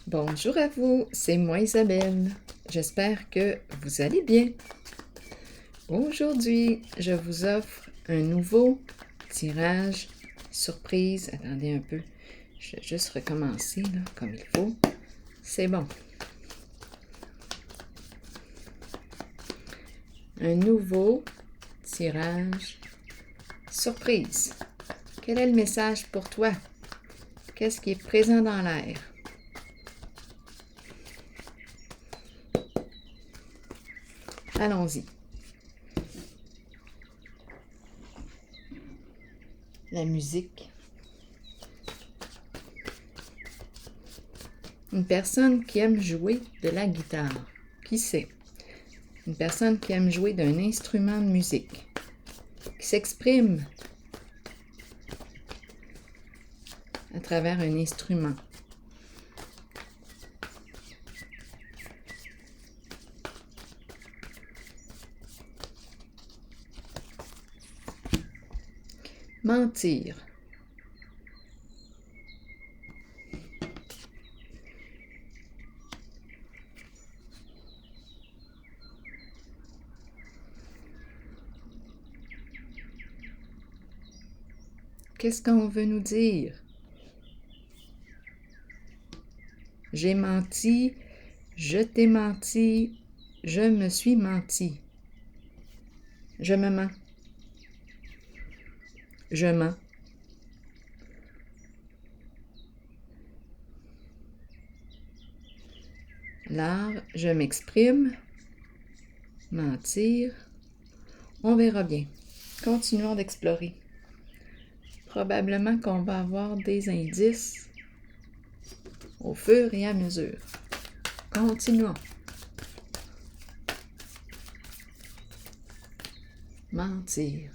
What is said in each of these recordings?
Bonjour à vous, c'est moi Isabelle. J'espère que vous allez bien. Aujourd'hui, je vous offre un nouveau tirage surprise. Attendez un peu, je vais juste recommencer là, comme il faut. C'est bon. Un nouveau tirage surprise. Quel est le message pour toi? Qu'est-ce qui est présent dans l'air? Allons-y. La musique. Une personne qui aime jouer de la guitare. Qui c'est? Une personne qui aime jouer d'un instrument de musique. Qui s'exprime à travers un instrument. Mentir. Qu'est-ce qu'on veut nous dire? J'ai menti, je t'ai menti, je me suis menti. Je me mens. Je mens. L'art, je m'exprime. Mentir. On verra bien. Continuons d'explorer. Probablement qu'on va avoir des indices au fur et à mesure. Continuons. Mentir.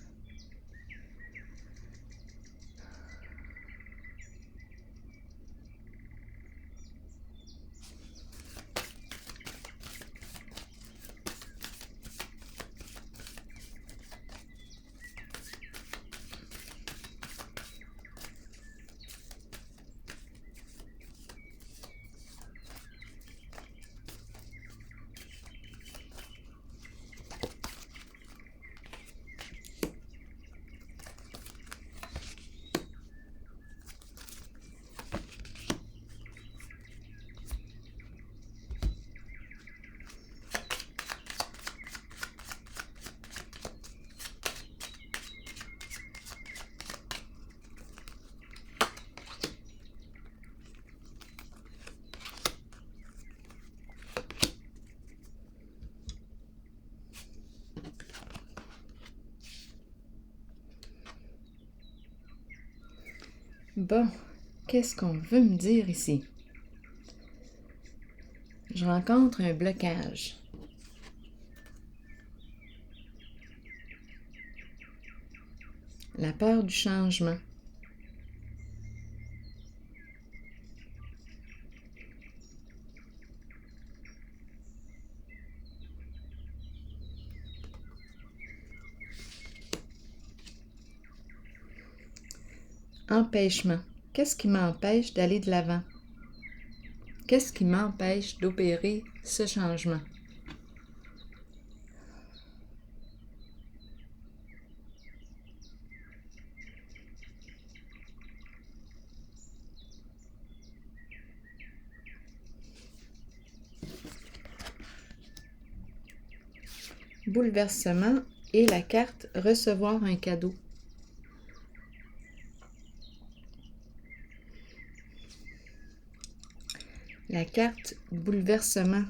Bon, qu'est-ce qu'on veut me dire ici? Je rencontre un blocage. La peur du changement. Empêchement. Qu'est-ce qui m'empêche d'aller de l'avant? Qu'est-ce qui m'empêche d'opérer ce changement? Bouleversement et la carte recevoir un cadeau. La carte bouleversement,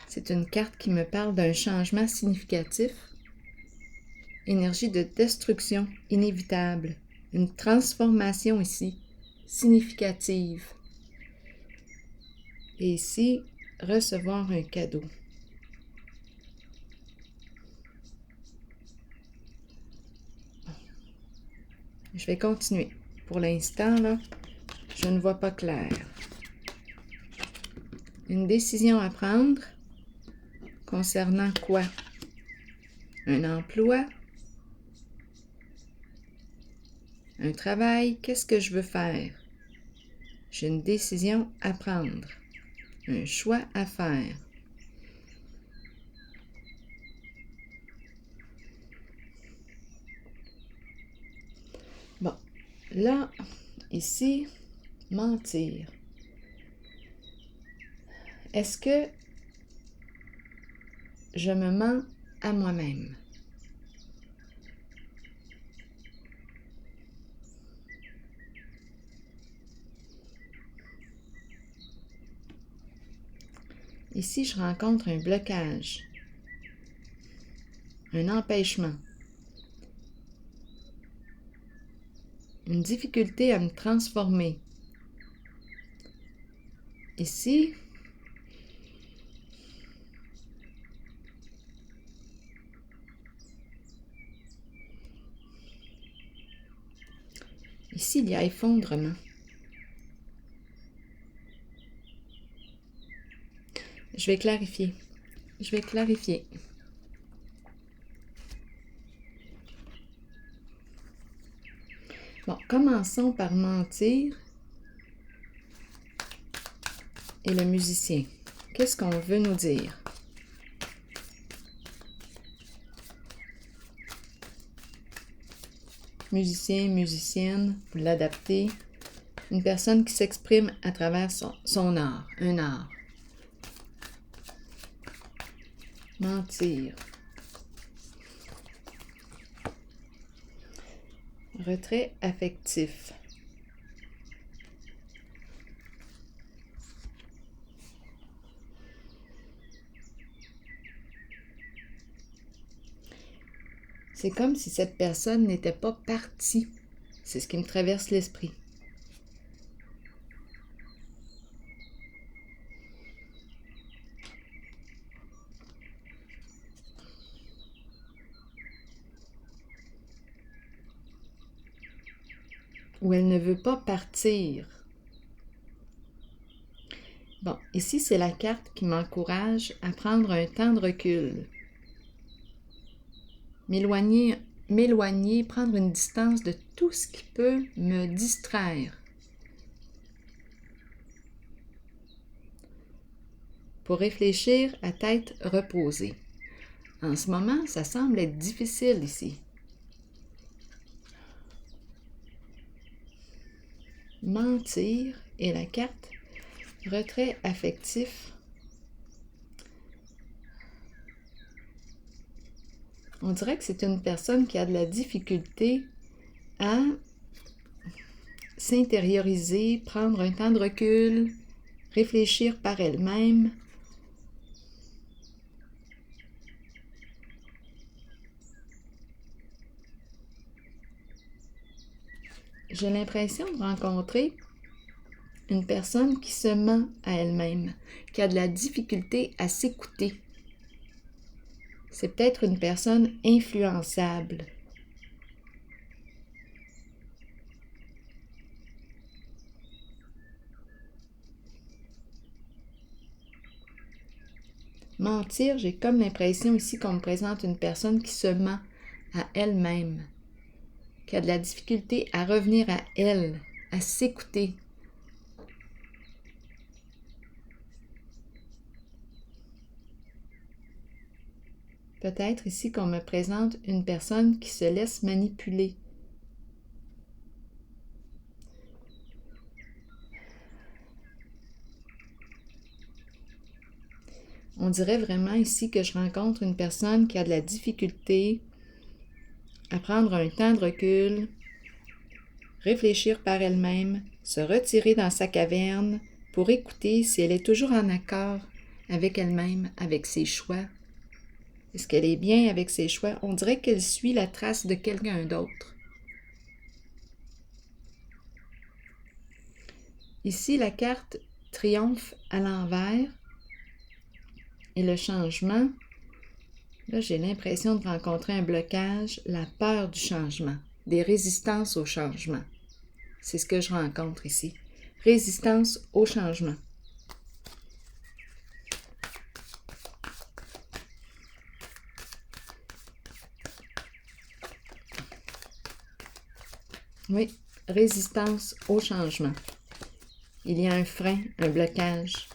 c'est une carte qui me parle d'un changement significatif, énergie de destruction inévitable, une transformation ici, significative. Et ici, recevoir un cadeau. Je vais continuer. Pour l'instant, là, je ne vois pas clair. Une décision à prendre concernant quoi? Un emploi? Un travail? Qu'est-ce que je veux faire? J'ai une décision à prendre. un choix à faire. Bon, là, ici, mentir. Est-ce que je me mens à moi-même? Ici, je rencontre un blocage, un empêchement, une difficulté à me transformer. Ici, il y a effondrement. Je vais clarifier. Bon, commençons par mentir et le musicien. Qu'est-ce qu'on veut nous dire? Musicien, musicienne, vous l'adaptez. Une personne qui s'exprime à travers son art, un art. Mentir. Retrait affectif. C'est comme si cette personne n'était pas partie. C'est ce qui me traverse l'esprit. Ou elle ne veut pas partir. Bon, ici, c'est la carte qui m'encourage à prendre un temps de recul. M'éloigner, prendre une distance de tout ce qui peut me distraire. Pour réfléchir à tête reposée. En ce moment, ça semble être difficile ici. Mentir et la carte retrait affectif. On dirait que c'est une personne qui a de la difficulté à s'intérioriser, prendre un temps de recul, réfléchir par elle-même. J'ai l'impression de rencontrer une personne qui se ment à elle-même, qui a de la difficulté à s'écouter. C'est peut-être une personne influençable. Mentir, j'ai comme l'impression ici qu'on me présente une personne qui se ment à elle-même, qui a de la difficulté à revenir à elle, à s'écouter. Peut-être ici qu'on me présente une personne qui se laisse manipuler. On dirait vraiment ici que je rencontre une personne qui a de la difficulté à prendre un temps de recul, réfléchir par elle-même, se retirer dans sa caverne pour écouter si elle est toujours en accord avec elle-même, avec ses choix. Est-ce qu'elle est bien avec ses choix? On dirait qu'elle suit la trace de quelqu'un d'autre. Ici, la carte triomphe à l'envers et le changement. Là, j'ai l'impression de rencontrer un blocage, la peur du changement, des résistances au changement. C'est ce que je rencontre ici. Résistance au changement. Oui, résistance au changement. Il y a un frein, un blocage.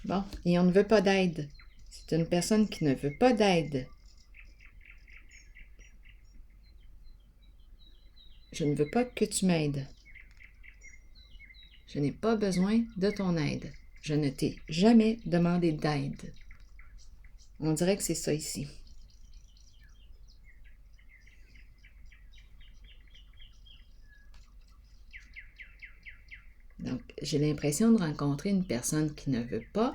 Bon, et on ne veut pas d'aide. C'est une personne qui ne veut pas d'aide. Je ne veux pas que tu m'aides. Je n'ai pas besoin de ton aide. Je ne t'ai jamais demandé d'aide. On dirait que c'est ça ici. Donc, j'ai l'impression de rencontrer une personne qui ne veut pas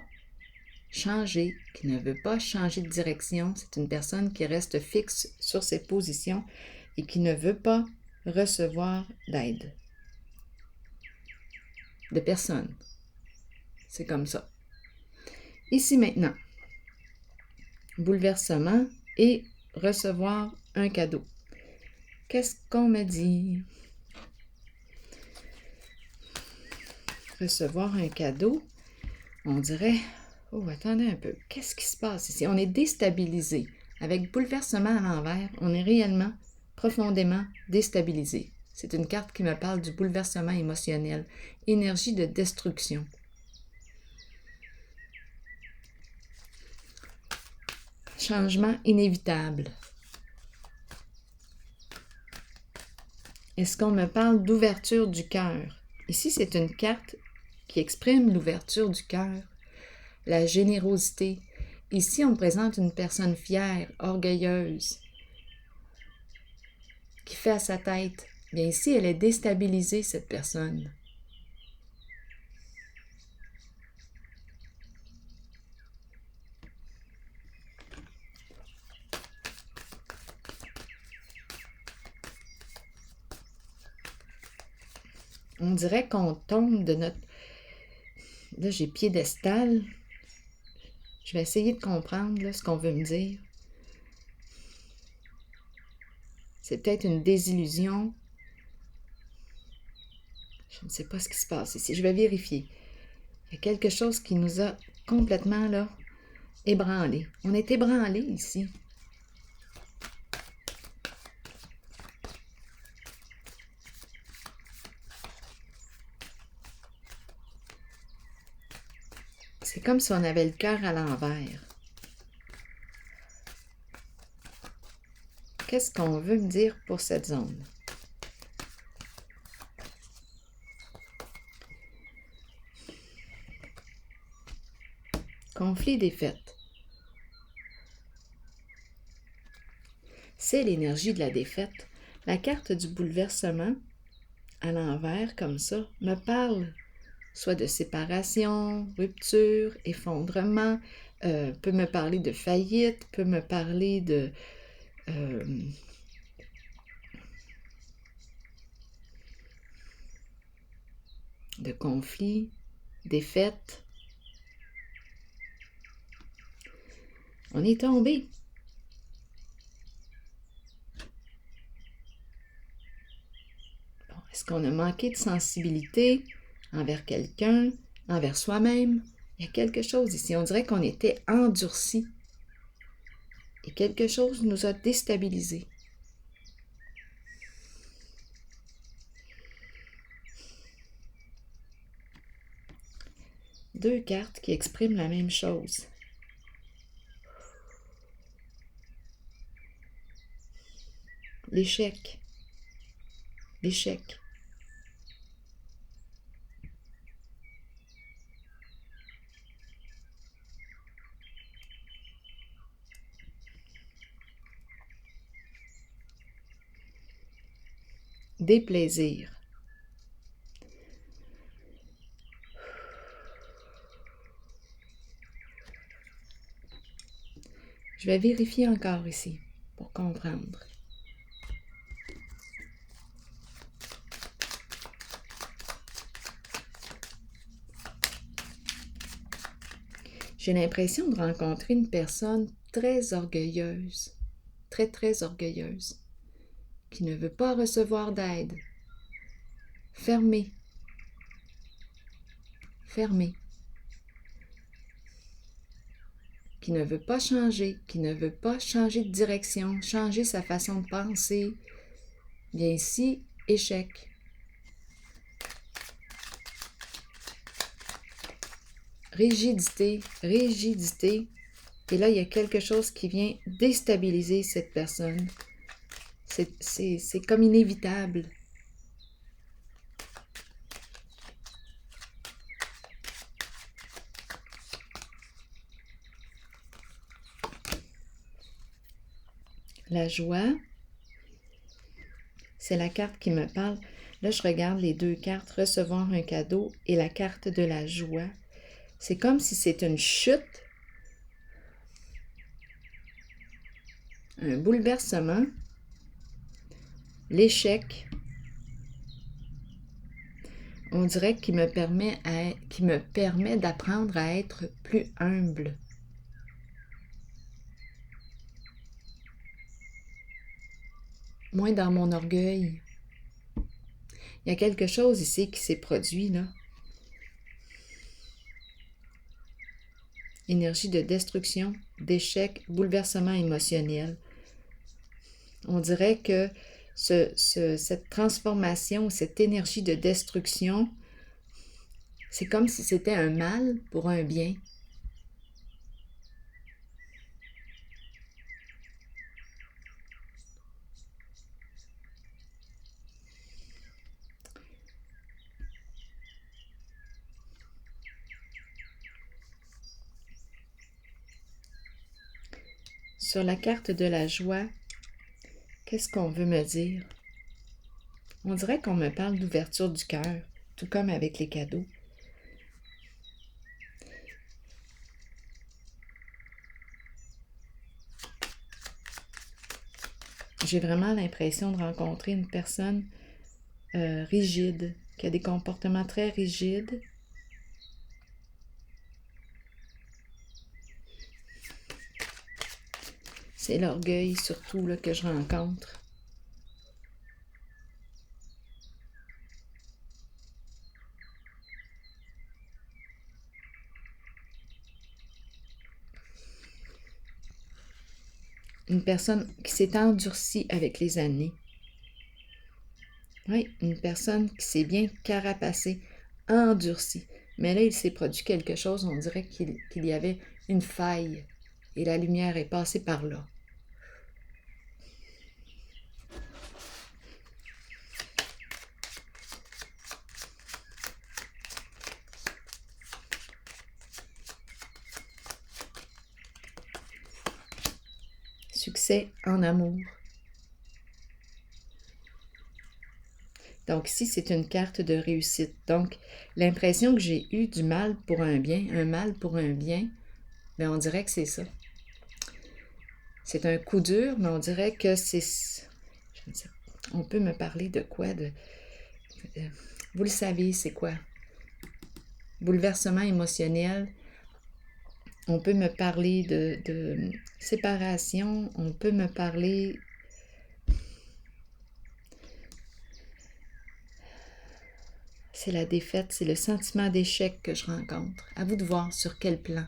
changer, qui ne veut pas changer de direction. C'est une personne qui reste fixe sur ses positions et qui ne veut pas recevoir d'aide. De personne. C'est comme ça. Ici maintenant, bouleversement et recevoir un cadeau. Qu'est-ce qu'on me dit? Recevoir un cadeau, on dirait... Oh, attendez un peu. Qu'est-ce qui se passe ici? On est déstabilisé. Avec bouleversement à l'envers, on est réellement, profondément déstabilisé. C'est une carte qui me parle du bouleversement émotionnel. Énergie de destruction. Changement inévitable. Est-ce qu'on me parle d'ouverture du cœur? Ici, c'est une carte qui exprime l'ouverture du cœur, la générosité. Ici, on me présente une personne fière, orgueilleuse, qui fait à sa tête. Bien ici, elle est déstabilisée, cette personne. On dirait qu'on tombe de notre... Là, j'ai piédestal. Je vais essayer de comprendre là, ce qu'on veut me dire. C'est peut-être une désillusion. Je ne sais pas ce qui se passe ici. Je vais vérifier. Il y a quelque chose qui nous a complètement là ébranlés. On est ébranlés ici. C'est comme si on avait le cœur à l'envers. Qu'est-ce qu'on veut me dire pour cette zone? Conflit défaite. C'est l'énergie de la défaite. La carte du bouleversement, à l'envers, comme ça, me parle soit de séparation, rupture, effondrement, peut me parler de faillite, peut me parler de conflit, défaite. On est tombé. Bon, est-ce qu'on a manqué de sensibilité envers quelqu'un, envers soi-même? Il y a quelque chose ici. On dirait qu'on était endurci. Et quelque chose nous a déstabilisés. Deux cartes qui expriment la même chose. L'échec. L'échec. Déplaisir. Je vais vérifier encore ici pour comprendre. J'ai l'impression de rencontrer une personne très orgueilleuse, très orgueilleuse, qui ne veut pas recevoir d'aide. Fermée. Fermée. Qui ne veut pas changer, qui ne veut pas changer de direction, changer sa façon de penser. Bien ici, échec. rigidité, rigidité. Et là, il y a quelque chose qui vient déstabiliser cette personne. C'est comme inévitable. La joie, c'est la carte qui me parle. Là, je regarde les deux cartes, recevoir un cadeau et la carte de la joie. C'est comme si c'est une chute, un bouleversement, l'échec. On dirait qu'il me permet d'apprendre à être plus humble. Moins dans mon orgueil. Il y a quelque chose ici qui s'est produit, là. Énergie de destruction, d'échec, bouleversement émotionnel. On dirait que cette transformation, cette énergie de destruction, c'est comme si c'était un mal pour un bien. Sur la carte de la joie, qu'est-ce qu'on veut me dire? On dirait qu'on me parle d'ouverture du cœur, tout comme avec les cadeaux. J'ai vraiment l'impression de rencontrer une personne rigide, qui a des comportements très rigides. C'est l'orgueil surtout là, que je rencontre. Une personne qui s'est endurcie avec les années. Oui, une personne qui s'est bien carapacée, endurcie. Mais là, il s'est produit quelque chose, on dirait qu'il y avait une faille et la lumière est passée par là. Succès en amour. Donc ici, c'est une carte de réussite. Donc, l'impression que j'ai eu du mal pour un bien, un mal pour un bien, bien, on dirait que c'est ça. C'est un coup dur, mais on dirait que c'est... Je ne sais pas. On peut me parler de quoi? Vous le savez, c'est quoi? Bouleversement émotionnel. On peut me parler de séparation. On peut me parler... C'est la défaite, c'est le sentiment d'échec que je rencontre. À vous de voir sur quel plan.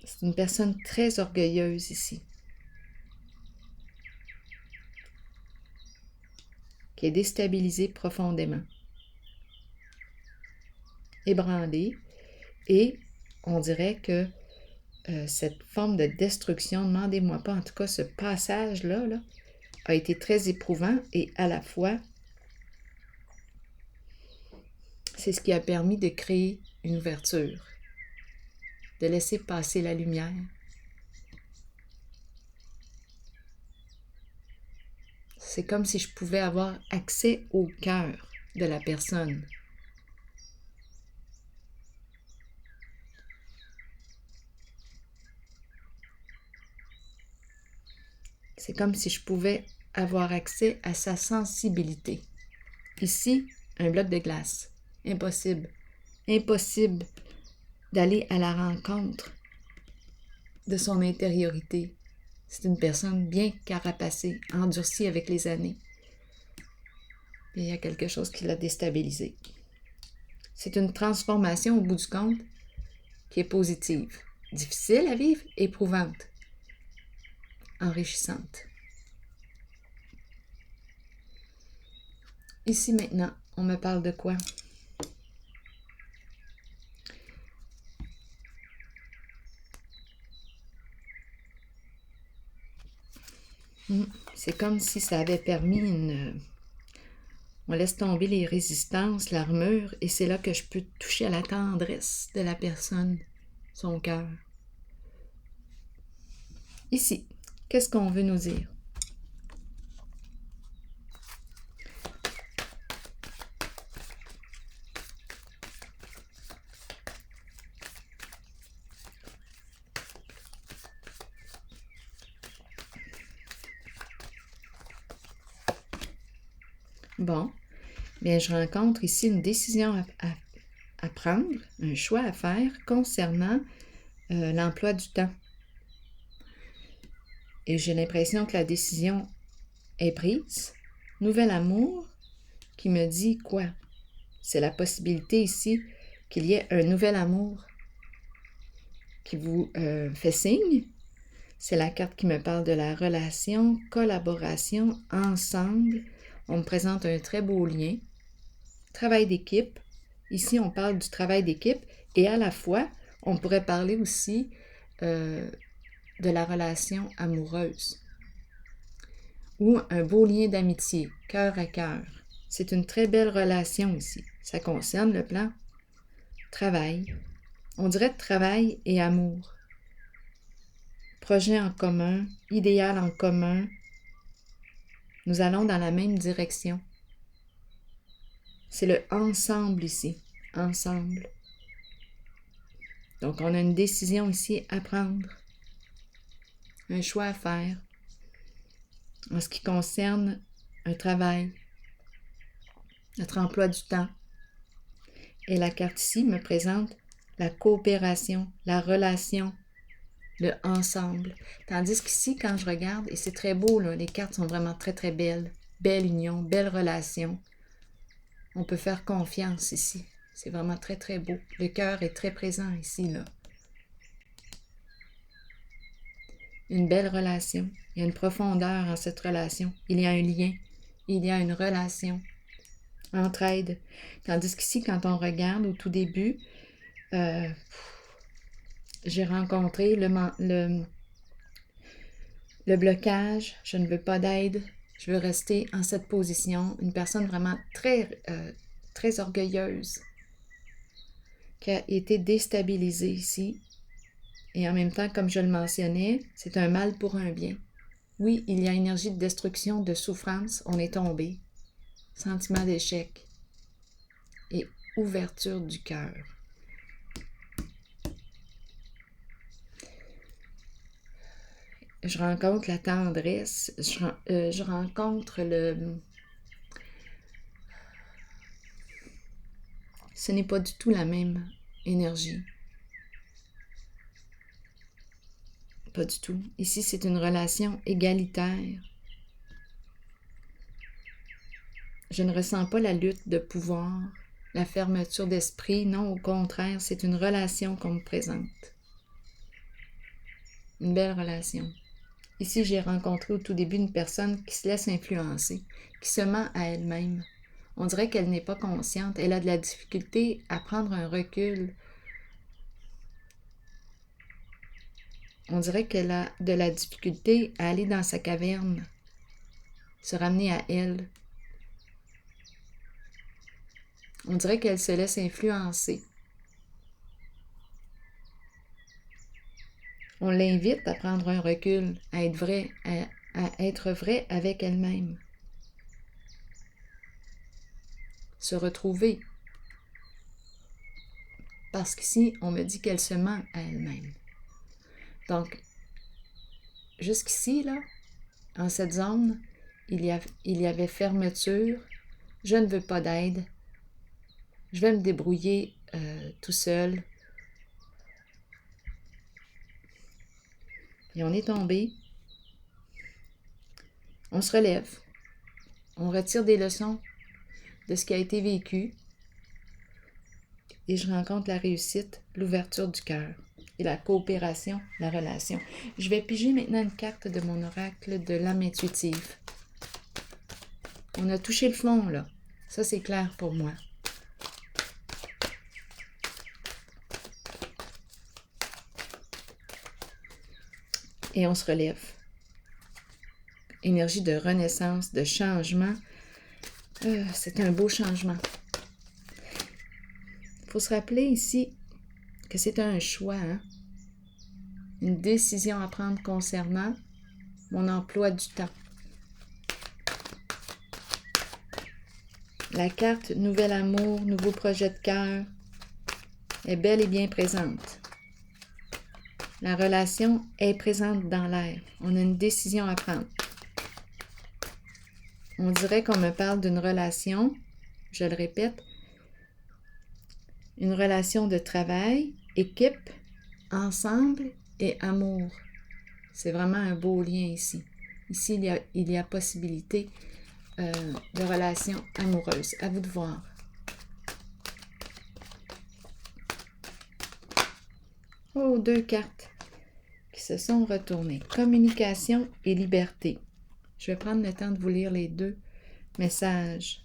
C'est une personne très orgueilleuse ici, qui est déstabilisée profondément, ébranlée, et on dirait que cette forme de destruction, demandez-moi pas, en tout cas ce passage-là là, a été très éprouvant et à la fois, c'est ce qui a permis de créer une ouverture, de laisser passer la lumière. C'est comme si je pouvais avoir accès au cœur de la personne. C'est comme si je pouvais avoir accès à sa sensibilité. Ici, un bloc de glace. Impossible. Impossible d'aller à la rencontre de son intériorité. C'est une personne bien carapacée, endurcie avec les années. Et il y a quelque chose qui l'a déstabilisée. C'est une transformation au bout du compte qui est positive. Difficile à vivre, éprouvante, enrichissante. Ici maintenant, on me parle de quoi? C'est comme si ça avait permis une... On laisse tomber les résistances, l'armure, et c'est là que je peux toucher à la tendresse de la personne, son cœur. Ici, qu'est-ce qu'on veut nous dire? Bon, bien, je rencontre ici une décision à prendre, un choix à faire concernant l'emploi du temps. Et j'ai l'impression que la décision est prise. Nouvel amour qui me dit quoi? C'est la possibilité ici qu'il y ait un nouvel amour qui vous fait signe. C'est la carte qui me parle de la relation, collaboration, ensemble. On me présente un très beau lien. Travail d'équipe. Ici, on parle du travail d'équipe et à la fois, on pourrait parler aussi de la relation amoureuse ou un beau lien d'amitié, cœur à cœur. C'est une très belle relation ici. Ça concerne le plan travail. On dirait travail et amour. Projet en commun, idéal en commun. Nous allons dans la même direction. C'est le ensemble ici. Ensemble. Donc, on a une décision ici à prendre. Un choix à faire. En ce qui concerne un travail. Notre emploi du temps. Et la carte ici me présente la coopération, la relation, le ensemble. Tandis qu'ici, quand je regarde, et c'est très beau, là, les cartes sont vraiment très, très belles. Belle union, belle relation. On peut faire confiance ici. C'est vraiment très, très beau. Le cœur est très présent ici, là. Une belle relation. Il y a une profondeur en cette relation. Il y a un lien. Il y a une relation. Entraide. Tandis qu'ici, quand on regarde au tout début, j'ai rencontré le blocage. Je ne veux pas d'aide. Je veux rester en cette position. Une personne vraiment très, très orgueilleuse qui a été déstabilisée ici. Et en même temps, comme je le mentionnais, c'est un mal pour un bien. Oui, il y a énergie de destruction, de souffrance. On est tombé. Sentiment d'échec et ouverture du cœur. Je rencontre la tendresse, je rencontre le... Ce n'est pas du tout la même énergie. Pas du tout. Ici, c'est une relation égalitaire. Je ne ressens pas la lutte de pouvoir, la fermeture d'esprit. Non, au contraire, c'est une relation qu'on me présente. Une belle relation. Ici, j'ai rencontré au tout début une personne qui se laisse influencer, qui se ment à elle-même. On dirait qu'elle n'est pas consciente. Elle a de la difficulté à prendre un recul. On dirait qu'elle a de la difficulté à aller dans sa caverne, se ramener à elle. On dirait qu'elle se laisse influencer. On l'invite à prendre un recul, à être vrai, à être vrai avec elle-même. Se retrouver. Parce qu'ici, on me dit qu'elle se ment à elle-même. Donc, jusqu'ici, là, en cette zone, il y avait fermeture. Je ne veux pas d'aide. Je vais me débrouiller tout seul. Et on est tombé. On se relève. On retire des leçons de ce qui a été vécu. Et je rencontre la réussite, l'ouverture du cœur et la coopération, la relation. Je vais piger maintenant une carte de mon oracle de l'âme intuitive. On a touché le fond, là. Ça, c'est clair pour moi. Et on se relève. énergie de renaissance, de changement. C'est un beau changement. Il faut se rappeler ici que c'est un choix, hein? Une décision à prendre concernant mon emploi du temps. La carte Nouvel amour, nouveau projet de cœur est bel et bien présente. La relation est présente dans l'air. On a une décision à prendre. On dirait qu'on me parle d'une relation, je le répète, une relation de travail, équipe, ensemble et amour. C'est vraiment un beau lien ici. Ici, il y a possibilité de relation amoureuse. À vous de voir. Oh, 2 cartes qui se sont retournées. Communication et liberté. Je vais prendre le temps de vous lire les 2 messages.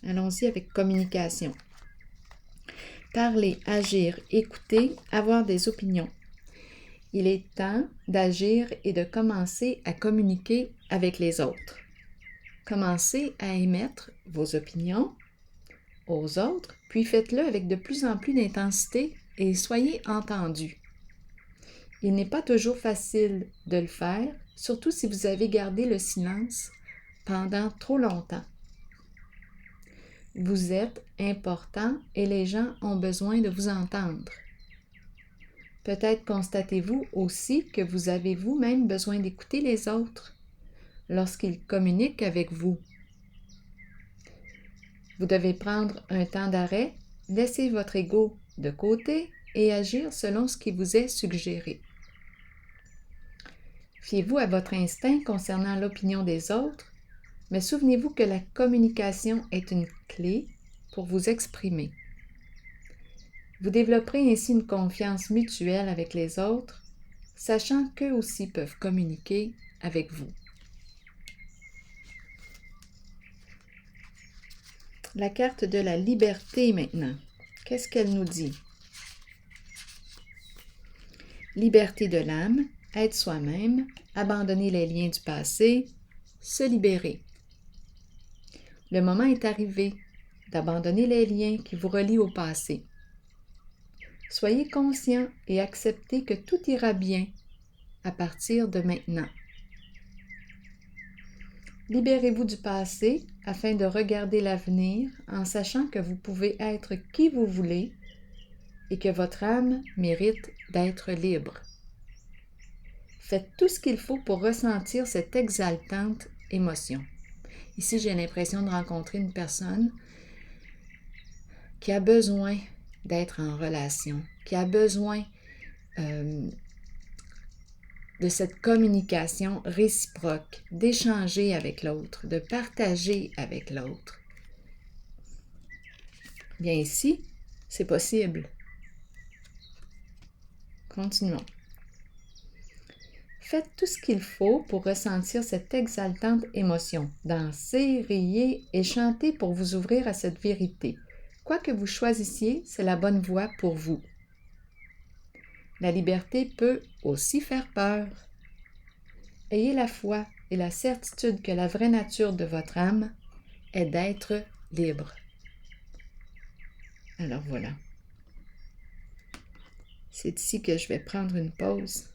Allons-y avec communication. Parler, agir, écouter, avoir des opinions. Il est temps d'agir et de commencer à communiquer avec les autres. Commencez à émettre vos opinions aux autres, puis faites-le avec de plus en plus d'intensité et soyez entendus. Il n'est pas toujours facile de le faire, surtout si vous avez gardé le silence pendant trop longtemps. Vous êtes important et les gens ont besoin de vous entendre. Peut-être constatez-vous aussi que vous avez vous-même besoin d'écouter les autres lorsqu'ils communiquent avec vous. Vous devez prendre un temps d'arrêt, laisser votre ego de côté et agir selon ce qui vous est suggéré. Fiez-vous à votre instinct concernant l'opinion des autres, mais souvenez-vous que la communication est une clé pour vous exprimer. Vous développerez ainsi une confiance mutuelle avec les autres, sachant qu'eux aussi peuvent communiquer avec vous. La carte de la liberté maintenant. Qu'est-ce qu'elle nous dit? Liberté de l'âme, être soi-même, abandonner les liens du passé, se libérer. Le moment est arrivé d'abandonner les liens qui vous relient au passé. Soyez conscient et acceptez que tout ira bien à partir de maintenant. Libérez-vous du passé afin de regarder l'avenir en sachant que vous pouvez être qui vous voulez et que votre âme mérite d'être libre. Faites tout ce qu'il faut pour ressentir cette exaltante émotion. Ici, j'ai l'impression de rencontrer une personne qui a besoin d'être en relation, qui a besoin de cette communication réciproque, d'échanger avec l'autre, de partager avec l'autre. Bien ici, c'est possible. Continuons. Faites tout ce qu'il faut pour ressentir cette exaltante émotion. Dansez, riez et chantez pour vous ouvrir à cette vérité. Quoi que vous choisissiez, c'est la bonne voie pour vous. La liberté peut aussi faire peur. Ayez la foi et la certitude que la vraie nature de votre âme est d'être libre. Alors voilà. C'est ici que je vais prendre une pause.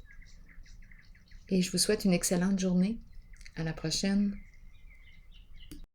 Et je vous souhaite une excellente journée. À la prochaine.